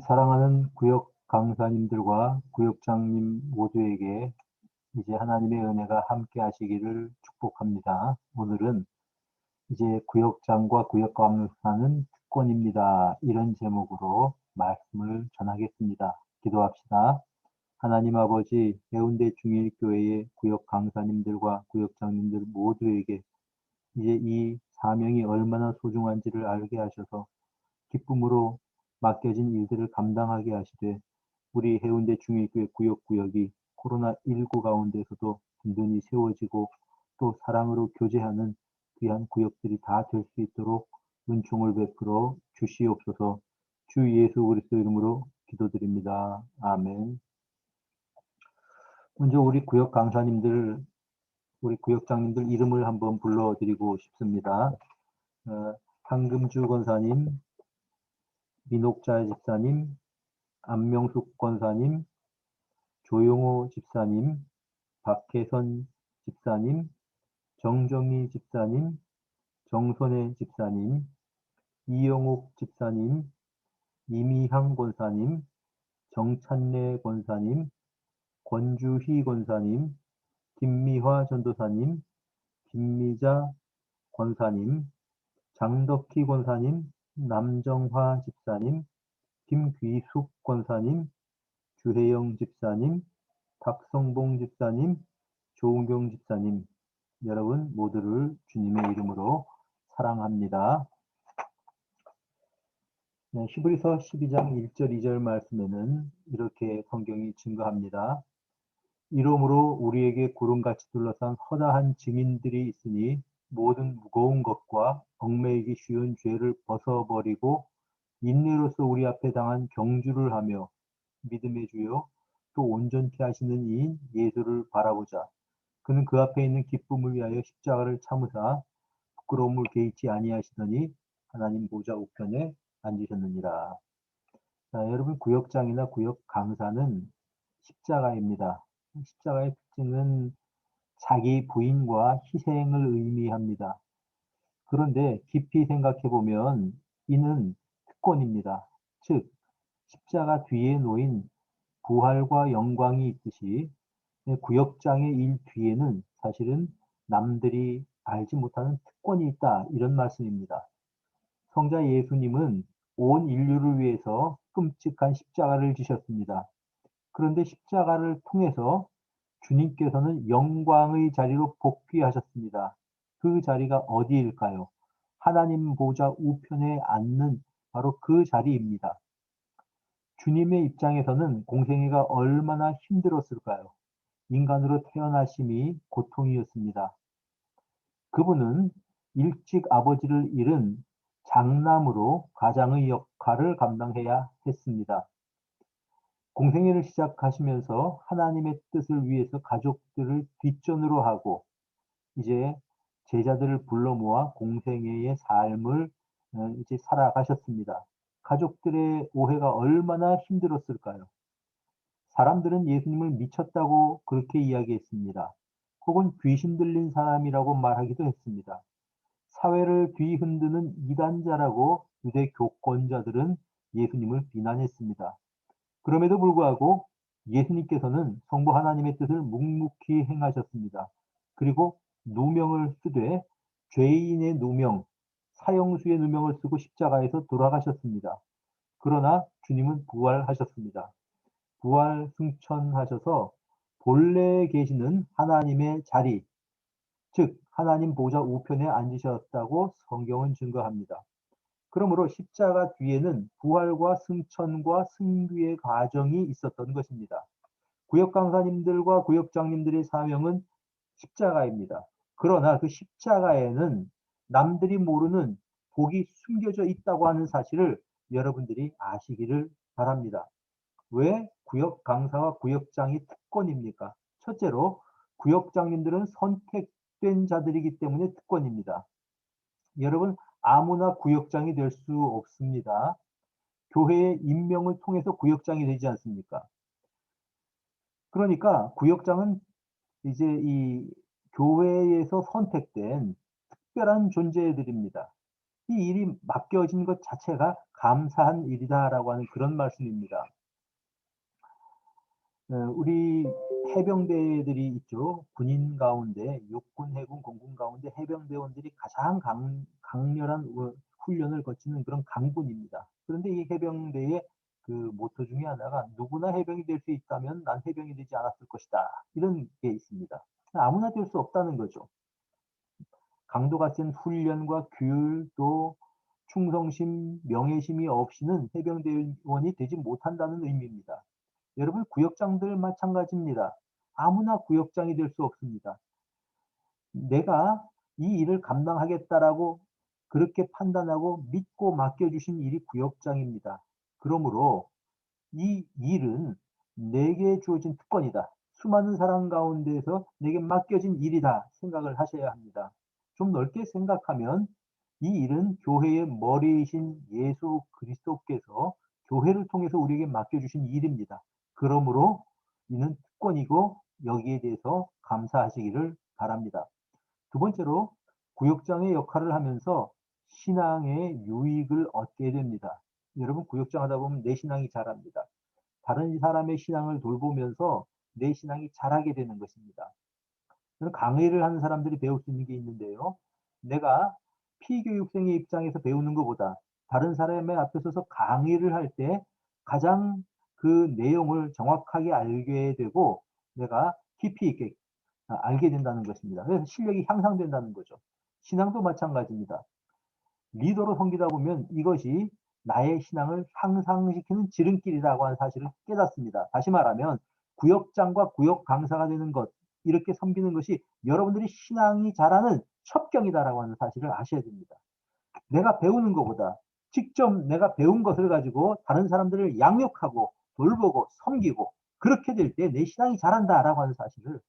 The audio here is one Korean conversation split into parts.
사랑하는 구역 강사님들과 구역장님 모두에게 이제 하나님의 은혜가 함께 하시기를 축복합니다. 오늘은 이제 구역장과 구역강사는 특권입니다. 이런 제목으로 말씀을 전하겠습니다. 기도합시다. 하나님 아버지, 해운대 중일교회의 구역 강사님들과 구역장님들 모두에게 이제 이 사명이 얼마나 소중한지를 알게 하셔서 기쁨으로 맡겨진 일들을 감당하게 하시되 우리 해운대 중일교회 구역구역이 코로나19 가운데서도 든든히 세워지고 또 사랑으로 교제하는 귀한 구역들이 다 될 수 있도록 은총을 베풀어 주시옵소서. 주 예수 그리스도 이름으로 기도드립니다. 아멘. 먼저 우리 구역 강사님들, 우리 구역장님들 이름을 한번 불러드리고 싶습니다. 황금주 권사님, 민옥자 집사님, 안명숙 권사님, 조용호 집사님, 박혜선 집사님, 정정희 집사님, 정선혜 집사님, 이영옥 집사님, 이미향 권사님, 정찬래 권사님, 권주희 권사님, 김미화 전도사님, 김미자 권사님, 장덕희 권사님, 남정화 집사님, 김귀숙 권사님, 주혜영 집사님, 박성봉 집사님, 조은경 집사님, 여러분 모두를 주님의 이름으로 사랑합니다. 네, 히브리서 12장 1절 2절 말씀에는 이렇게 성경이 증거합니다. 이러므로 우리에게 구름같이 둘러싼 허다한 증인들이 있으니 모든 무거운 것과 얽매이기 쉬운 죄를 벗어버리고 인내로서 우리 앞에 당한 경주를 하며 믿음의 주요 또 온전케 하시는 이인 예수를 바라보자. 그는 그 앞에 있는 기쁨을 위하여 십자가를 참으사 부끄러움을 개의치 아니하시더니 하나님 보좌 우편에 앉으셨느니라. 자, 여러분 구역장이나 구역 강사는 십자가입니다. 십자가의 특징은 자기 부인과 희생을 의미합니다. 그런데 깊이 생각해 보면 이는 특권입니다. 즉 십자가 뒤에 놓인 부활과 영광이 있듯이 구역장의 일 뒤에는 사실은 남들이 알지 못하는 특권이 있다. 이런 말씀입니다. 성자 예수님은 온 인류를 위해서 끔찍한 십자가를 지셨습니다. 그런데 십자가를 통해서 주님께서는 영광의 자리로 복귀하셨습니다. 그 자리가 어디일까요? 하나님 보좌 우편에 앉는 바로 그 자리입니다. 주님의 입장에서는 공생애가 얼마나 힘들었을까요? 인간으로 태어나심이 고통이었습니다. 그분은 일찍 아버지를 잃은 장남으로 가장의 역할을 감당해야 했습니다. 공생애를 시작하시면서 하나님의 뜻을 위해서 가족들을 뒷전으로 하고 이제 제자들을 불러 모아 공생애의 삶을 이제 살아가셨습니다. 가족들의 오해가 얼마나 힘들었을까요? 사람들은 예수님을 미쳤다고 그렇게 이야기했습니다. 혹은 귀신 들린 사람이라고 말하기도 했습니다. 사회를 뒤흔드는 이단자라고 유대 교권자들은 예수님을 비난했습니다. 그럼에도 불구하고 예수님께서는 성부 하나님의 뜻을 묵묵히 행하셨습니다. 그리고 누명을 쓰되 죄인의 누명, 사형수의 누명을 쓰고 십자가에서 돌아가셨습니다. 그러나 주님은 부활하셨습니다. 부활 승천하셔서 본래 계시는 하나님의 자리, 즉 하나님 보좌 우편에 앉으셨다고 성경은 증거합니다. 그러므로 십자가 뒤에는 부활과 승천과 승귀의 과정이 있었던 것입니다. 구역 강사님들과 구역장님들의 사명은 십자가입니다. 그러나 그 십자가에는 남들이 모르는 복이 숨겨져 있다고 하는 사실을 여러분들이 아시기를 바랍니다. 왜 구역 강사와 구역장이 특권입니까? 첫째로 구역장님들은 선택된 자들이기 때문에 특권입니다. 여러분 아무나 구역장이 될 수 없습니다. 교회의 임명을 통해서 구역장이 되지 않습니까? 그러니까 구역장은 이제 이 교회에서 선택된 특별한 존재들입니다. 이 일이 맡겨진 것 자체가 감사한 일이다라고 하는 그런 말씀입니다. 우리 해병대들이 있죠. 군인 가운데 육군, 해군, 공군 가운데 해병대원들이 가장 강렬한 훈련을 거치는 그런 강군입니다. 그런데 이 해병대의 그 모토 중에 하나가 누구나 해병이 될 수 있다면 난 해병이 되지 않았을 것이다. 이런 게 있습니다. 아무나 될 수 없다는 거죠. 강도가 센 훈련과 규율 또 충성심, 명예심이 없이는 해병대원이 되지 못한다는 의미입니다. 여러분 구역장들 마찬가지입니다. 아무나 구역장이 될 수 없습니다. 내가 이 일을 감당하겠다라고 그렇게 판단하고 믿고 맡겨주신 일이 구역장입니다. 그러므로 이 일은 내게 주어진 특권이다. 수많은 사람 가운데서 내게 맡겨진 일이다 생각을 하셔야 합니다. 좀 넓게 생각하면 이 일은 교회의 머리이신 예수 그리스도께서 교회를 통해서 우리에게 맡겨주신 일입니다. 그러므로 이는 특권이고 여기에 대해서 감사하시기를 바랍니다. 두 번째로 구역장의 역할을 하면서 신앙의 유익을 얻게 됩니다. 여러분 구역장 하다 보면 내 신앙이 자랍니다. 다른 사람의 신앙을 돌보면서 내 신앙이 자라게 되는 것입니다. 저는 강의를 하는 사람들이 배울 수 있는 게 있는데요. 내가 피교육생의 입장에서 배우는 것보다 다른 사람의 앞에 서서 강의를 할 때 가장 그 내용을 정확하게 알게 되고 내가 깊이 있게 알게 된다는 것입니다. 그래서 실력이 향상된다는 거죠. 신앙도 마찬가지입니다. 리더로 섬기다 보면 이것이 나의 신앙을 향상시키는 지름길이라고 하는 사실을 깨닫습니다. 다시 말하면 구역장과 구역 강사가 되는 것, 이렇게 섬기는 것이 여러분들이 신앙이 자라는 첩경이다라고 하는 사실을 아셔야 됩니다. 내가 배우는 것보다 직접 내가 배운 것을 가지고 다른 사람들을 양육하고 돌보고 섬기고 그렇게 될 때 내 신앙이 자란다라고 하는 사실을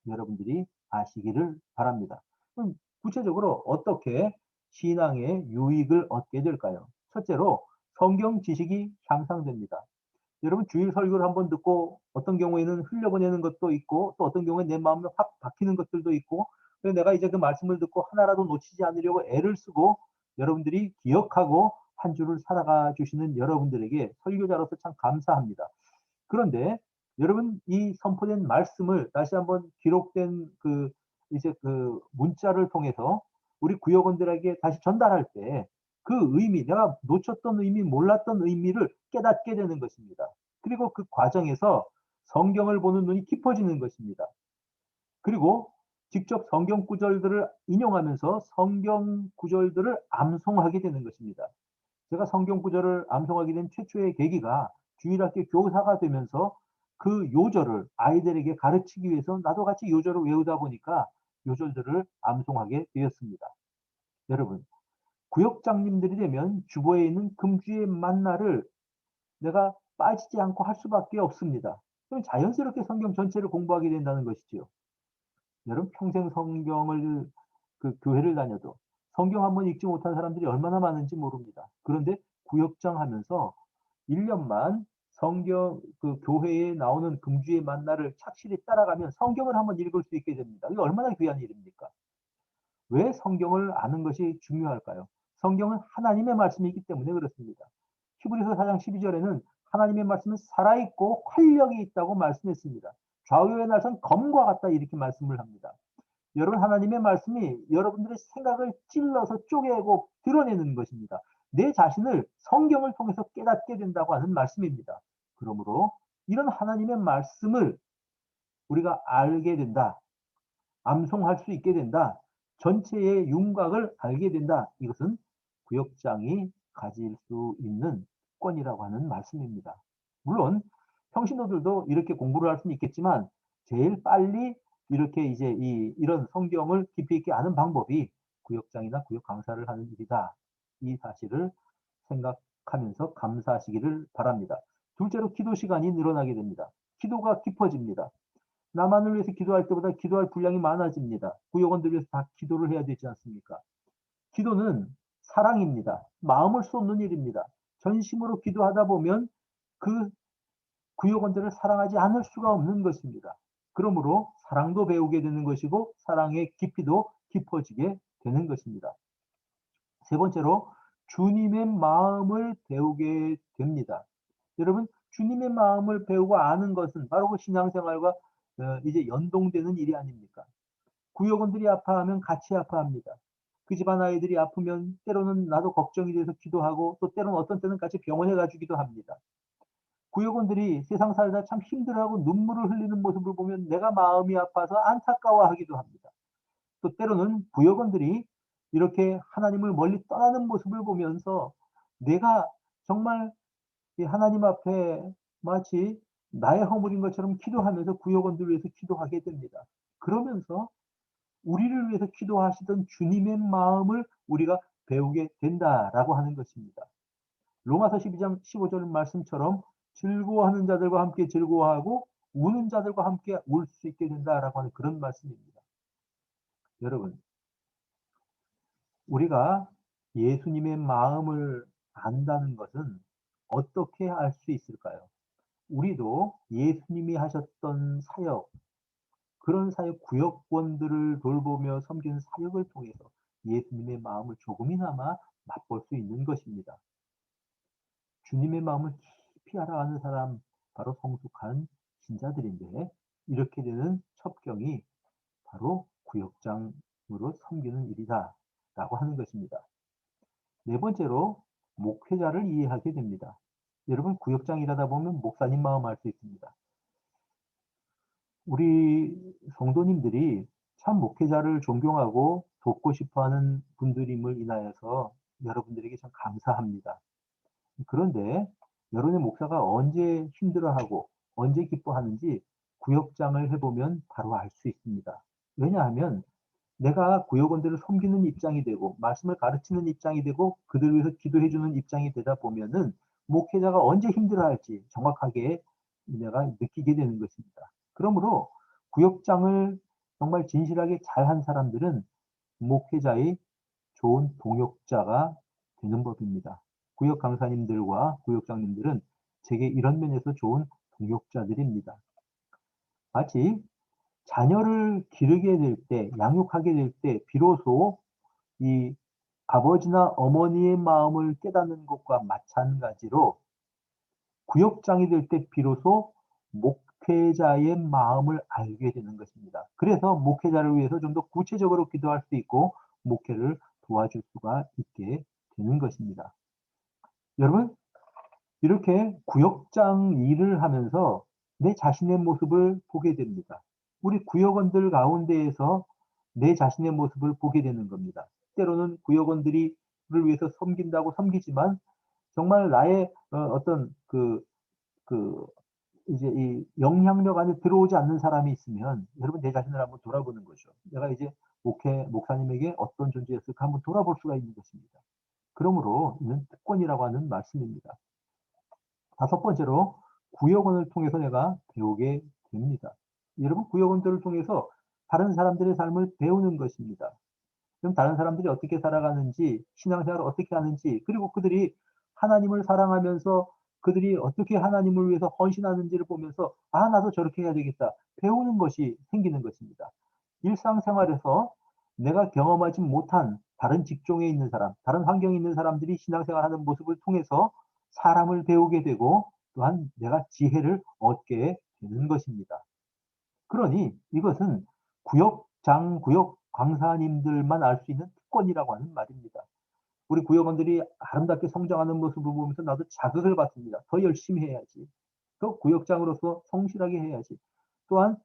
여러분들이 아시기를 바랍니다. 그럼 구체적으로 어떻게 신앙의 유익을 얻게 될까요? 첫째로 성경 지식이 향상됩니다. 여러분 주일 설교를 한번 듣고 어떤 경우에는 흘려보내는 것도 있고 또 어떤 경우에 내 마음에 확 박히는 것들도 있고 그래서 내가 이제 그 말씀을 듣고 하나라도 놓치지 않으려고 애를 쓰고 여러분들이 기억하고 한 주를 살아가 주시는 여러분들에게 설교자로서 참 감사합니다. 그런데 여러분 이 선포된 말씀을 다시 한번 기록된 그 이제 그 문자를 통해서 우리 구역원들에게 다시 전달할 때 그 의미, 내가 놓쳤던 의미, 몰랐던 의미를 깨닫게 되는 것입니다. 그리고 그 과정에서 성경을 보는 눈이 깊어지는 것입니다. 그리고 직접 성경 구절들을 인용하면서 성경 구절들을 암송하게 되는 것입니다. 제가 성경 구절을 암송하게 된 최초의 계기가 주일학교 교사가 되면서 그 요절을 아이들에게 가르치기 위해서 나도 같이 요절을 외우다 보니까 요절들을 암송하게 되었습니다. 여러분, 구역장님들이 되면 주보에 있는 금주의 만나를 내가 빠지지 않고 할 수밖에 없습니다. 그럼 자연스럽게 성경 전체를 공부하게 된다는 것이지요. 여러분 평생 성경을 그 교회를 다녀도 성경 한번 읽지 못한 사람들이 얼마나 많은지 모릅니다. 그런데 구역장 하면서 1년만 성경 그 교회에 나오는 금주의 만나를 착실히 따라가면 성경을 한번 읽을 수 있게 됩니다. 이게 얼마나 귀한 일입니까? 왜 성경을 아는 것이 중요할까요? 성경은 하나님의 말씀이기 때문에 그렇습니다. 히브리서 4장 12절에는 하나님의 말씀은 살아있고 활력이 있다고 말씀했습니다. 좌우의 날선 검과 같다 이렇게 말씀을 합니다. 여러분 하나님의 말씀이 여러분들의 생각을 찔러서 쪼개고 드러내는 것입니다. 내 자신을 성경을 통해서 깨닫게 된다고 하는 말씀입니다. 그러므로 이런 하나님의 말씀을 우리가 알게 된다. 암송할 수 있게 된다. 전체의 윤곽을 알게 된다. 이것은 구역장이 가질 수 있는 특권이라고 하는 말씀입니다. 물론 평신도들도 이렇게 공부를 할 수는 있겠지만 제일 빨리 이렇게 이제 이런 성경을 깊이 있게 아는 방법이 구역장이나 구역 강사를 하는 일이다. 이 사실을 생각하면서 감사하시기를 바랍니다. 둘째로 기도 시간이 늘어나게 됩니다. 기도가 깊어집니다. 나만을 위해서 기도할 때보다 기도할 분량이 많아집니다. 구역원들 위해서 다 기도를 해야 되지 않습니까? 기도는 사랑입니다. 마음을 쏟는 일입니다. 전심으로 기도하다 보면 그 구역원들을 사랑하지 않을 수가 없는 것입니다. 그러므로 사랑도 배우게 되는 것이고 사랑의 깊이도 깊어지게 되는 것입니다. 세 번째로 주님의 마음을 배우게 됩니다. 여러분, 주님의 마음을 배우고 아는 것은 바로 그 신앙생활과 이제 연동되는 일이 아닙니까? 구역원들이 아파하면 같이 아파합니다. 그 집안 아이들이 아프면 때로는 나도 걱정이 돼서 기도하고 또 때로는 어떤 때는 같이 병원에 가주기도 합니다. 구역원들이 세상 살다 참 힘들어하고 눈물을 흘리는 모습을 보면 내가 마음이 아파서 안타까워하기도 합니다. 또 때로는 구역원들이 이렇게 하나님을 멀리 떠나는 모습을 보면서 내가 정말 이 하나님 앞에 마치 나의 허물인 것처럼 기도하면서 구역원들을 위해서 기도하게 됩니다. 그러면서 우리를 위해서 기도하시던 주님의 마음을 우리가 배우게 된다라고 하는 것입니다. 로마서 12장 15절 말씀처럼 즐거워하는 자들과 함께 즐거워하고 우는 자들과 함께 울 수 있게 된다라고 하는 그런 말씀입니다. 여러분, 우리가 예수님의 마음을 안다는 것은 어떻게 알 수 있을까요? 우리도 예수님이 하셨던 사역, 그런 사역 구역원들을 돌보며 섬기는 사역을 통해서 예수님의 마음을 조금이나마 맛볼 수 있는 것입니다. 주님의 마음을 깊이 알아가는 사람, 바로 성숙한 신자들인데, 이렇게 되는 첩경이 바로 구역장으로 섬기는 일이다 라고 하는 것입니다. 네 번째로 목회자를 이해하게 됩니다. 여러분, 구역장 일하다 보면 목사님 마음 알 수 있습니다. 우리 성도님들이 참 목회자를 존경하고 돕고 싶어하는 분들임을 인하여서 여러분들에게 참 감사합니다. 그런데 여론의 목사가 언제 힘들어하고 언제 기뻐하는지 구역장을 해보면 바로 알 수 있습니다. 왜냐하면 내가 구역원들을 섬기는 입장이 되고 말씀을 가르치는 입장이 되고 그들을 위해서 기도해주는 입장이 되다 보면은 목회자가 언제 힘들어할지 정확하게 내가 느끼게 되는 것입니다. 그러므로 구역장을 정말 진실하게 잘한 사람들은 목회자의 좋은 동역자가 되는 법입니다. 구역 강사님들과 구역장님들은 제게 이런 면에서 좋은 동역자들입니다. 마치 자녀를 기르게 될 때, 양육하게 될 때, 비로소 이 아버지나 어머니의 마음을 깨닫는 것과 마찬가지로 구역장이 될 때 비로소 목회자의 마음을 알게 되는 것입니다. 그래서 목회자를 위해서 좀 더 구체적으로 기도할 수 있고 목회를 도와줄 수가 있게 되는 것입니다. 여러분, 이렇게 구역장 일을 하면서 내 자신의 모습을 보게 됩니다. 우리 구역원들 가운데에서 내 자신의 모습을 보게 되는 겁니다. 때로는 구역원들이 를 위해서 섬긴다고 섬기지만 정말 나의 어떤 이제 이 영향력 안에 들어오지 않는 사람이 있으면 여러분 내 자신을 한번 돌아보는 거죠. 내가 이제 목사님에게 어떤 존재였을까 한번 돌아볼 수가 있는 것입니다. 그러므로 이는 특권이라고 하는 말씀입니다. 다섯 번째로 구역원을 통해서 내가 배우게 됩니다. 여러분, 구역원들을 통해서 다른 사람들의 삶을 배우는 것입니다. 그럼 다른 사람들이 어떻게 살아가는지, 신앙생활을 어떻게 하는지, 그리고 그들이 하나님을 사랑하면서 그들이 어떻게 하나님을 위해서 헌신하는지를 보면서 아, 나도 저렇게 해야 되겠다. 배우는 것이 생기는 것입니다. 일상생활에서 내가 경험하지 못한 다른 직종에 있는 사람, 다른 환경에 있는 사람들이 신앙생활하는 모습을 통해서 사람을 배우게 되고 또한 내가 지혜를 얻게 되는 것입니다. 그러니 이것은 구역 강사님들만 알 수 있는 특권이라고 하는 말입니다. 우리 구역원들이 아름답게 성장하는 모습을 보면서 나도 자극을 받습니다. 더 열심히 해야지. 더 구역장으로서 성실하게 해야지. 또한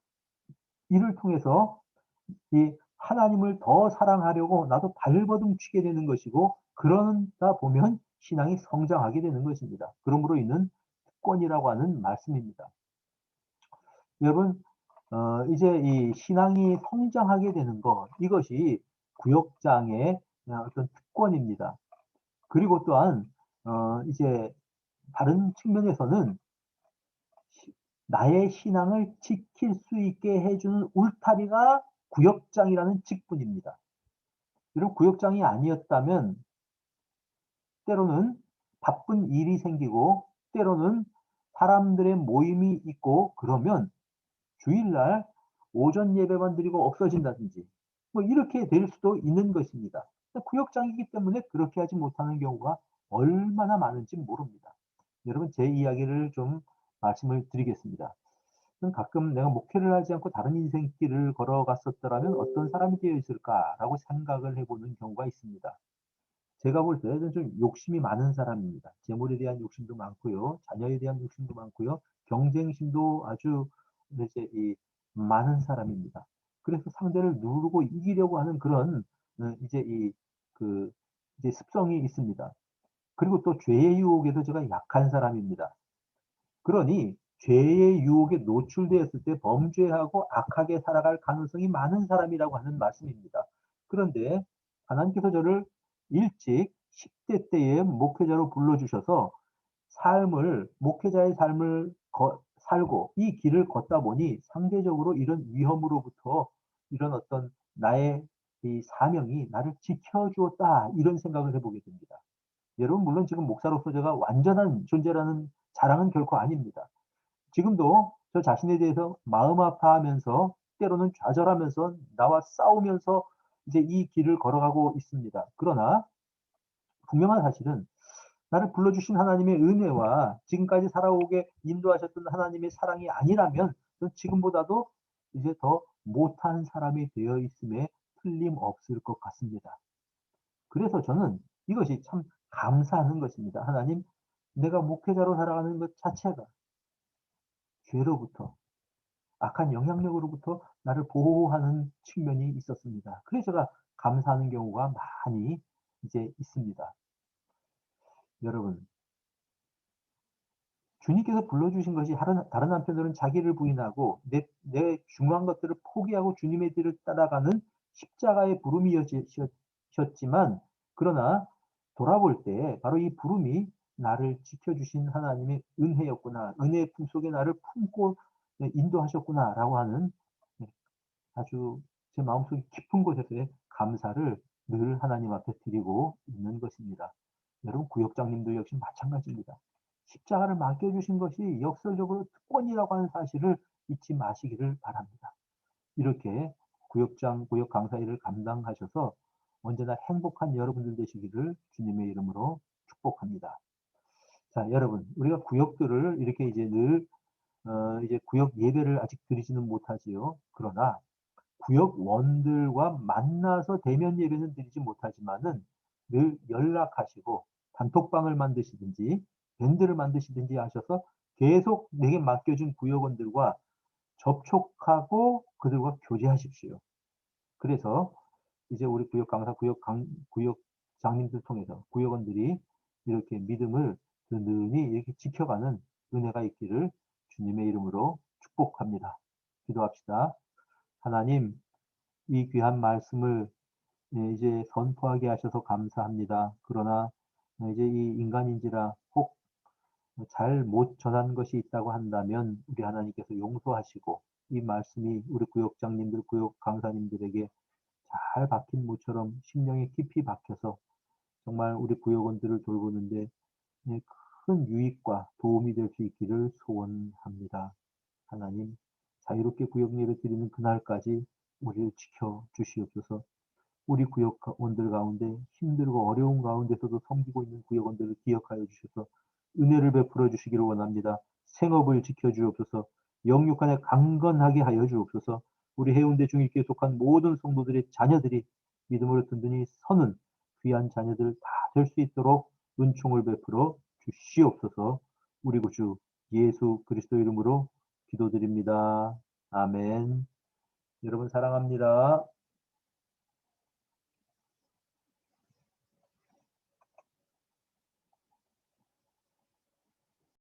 이를 통해서 이 하나님을 더 사랑하려고 나도 발버둥치게 되는 것이고 그러다 보면 신앙이 성장하게 되는 것입니다. 그러므로 있는 특권이라고 하는 말씀입니다. 여러분, 이제 이 신앙이 성장하게 되는 것, 이것이 구역장의 어떤 특권입니다. 그리고 또한, 이제 다른 측면에서는 나의 신앙을 지킬 수 있게 해주는 울타리가 구역장이라는 직분입니다. 이런 구역장이 아니었다면 때로는 바쁜 일이 생기고 때로는 사람들의 모임이 있고 그러면 주일날 오전 예배만 드리고 없어진다든지 뭐 이렇게 될 수도 있는 것입니다. 구역장이기 때문에 그렇게 하지 못하는 경우가 얼마나 많은지 모릅니다. 여러분 제 이야기를 좀 말씀을 드리겠습니다. 가끔 내가 목회를 하지 않고 다른 인생길을 걸어갔었더라면 어떤 사람이 되어 있을까라고 생각을 해보는 경우가 있습니다. 제가 볼 때는 좀 욕심이 많은 사람입니다. 재물에 대한 욕심도 많고요. 자녀에 대한 욕심도 많고요. 경쟁심도 아주 이제 많은 사람입니다. 그래서 상대를 누르고 이기려고 하는 그런 이제 이제 습성이 있습니다. 그리고 또 죄의 유혹에도 제가 약한 사람입니다. 그러니 죄의 유혹에 노출되었을 때 범죄하고 악하게 살아갈 가능성이 많은 사람이라고 하는 말씀입니다. 그런데 하나님께서 저를 일찍 10대 때에 목회자로 불러주셔서 목회자의 삶을 살고 이 길을 걷다 보니 상대적으로 이런 위험으로부터 이런 어떤 나의 이 사명이 나를 지켜주었다 이런 생각을 해보게 됩니다. 여러분 물론 지금 목사로서 제가 완전한 존재라는 자랑은 결코 아닙니다. 지금도 저 자신에 대해서 마음 아파하면서 때로는 좌절하면서 나와 싸우면서 이제 이 길을 걸어가고 있습니다. 그러나 분명한 사실은 나를 불러주신 하나님의 은혜와 지금까지 살아오게 인도하셨던 하나님의 사랑이 아니라면 지금보다도 이제 더 못한 사람이 되어 있음에 틀림없을 것 같습니다. 그래서 저는 이것이 참 감사하는 것입니다. 하나님, 내가 목회자로 살아가는 것 자체가 죄로부터 악한 영향력으로부터 나를 보호하는 측면이 있었습니다. 그래서 제가 감사하는 경우가 많이 이제 있습니다. 여러분, 주님께서 불러주신 것이 다른 한편으로는 자기를 부인하고 내 중요한 것들을 포기하고 주님의 뒤를 따라가는 십자가의 부름이었지만 그러나 돌아볼 때 바로 이 부름이 나를 지켜주신 하나님의 은혜였구나. 은혜의 품속에 나를 품고 인도하셨구나라고 하는 아주 제 마음속 깊은 곳에서의 감사를 늘 하나님 앞에 드리고 있는 것입니다. 여러분 구역장님들 역시 마찬가지입니다. 십자가를 맡겨주신 것이 역설적으로 특권이라고 하는 사실을 잊지 마시기를 바랍니다. 이렇게 구역장, 구역 강사 일을 감당하셔서 언제나 행복한 여러분들 되시기를 주님의 이름으로 축복합니다. 자, 여러분, 우리가 구역들을 이렇게 이제 늘 이제 구역 예배를 아직 드리지는 못하지요. 그러나 구역원들과 만나서 대면 예배는 드리지 못하지만은 늘 연락하시고 단톡방을 만드시든지 밴드를 만드시든지 하셔서 계속 내게 맡겨준 구역원들과 접촉하고 그들과 교제하십시오. 그래서 이제 우리 구역 강사, 구역 장님들 통해서 구역원들이 이렇게 믿음을 든든히 이렇게 지켜가는 은혜가 있기를 주님의 이름으로 축복합니다. 기도합시다. 하나님, 이 귀한 말씀을 이제 선포하게 하셔서 감사합니다. 그러나 이제 이 인간인지라 혹 잘 못 전한 것이 있다고 한다면 우리 하나님께서 용서하시고 이 말씀이 우리 구역장님들, 구역 강사님들에게 잘 박힌 모처럼 심령에 깊이 박혀서 정말 우리 구역원들을 돌보는데 큰 유익과 도움이 될 수 있기를 소원합니다. 하나님, 자유롭게 구역 예배 드리는 그날까지 우리를 지켜 주시옵소서. 우리 구역원들 가운데 힘들고 어려운 가운데서도 섬기고 있는 구역원들을 기억하여 주셔서 은혜를 베풀어 주시기를 원합니다. 생업을 지켜 주옵소서. 영육간에 강건하게 하여 주옵소서. 우리 해운대 중일교에 속한 모든 성도들의 자녀들이 믿음으로 든든히 서는 귀한 자녀들 다 될 수 있도록 은총을 베풀어 주시옵소서. 우리 구주 예수 그리스도 이름으로 기도드립니다. 아멘. 여러분 사랑합니다.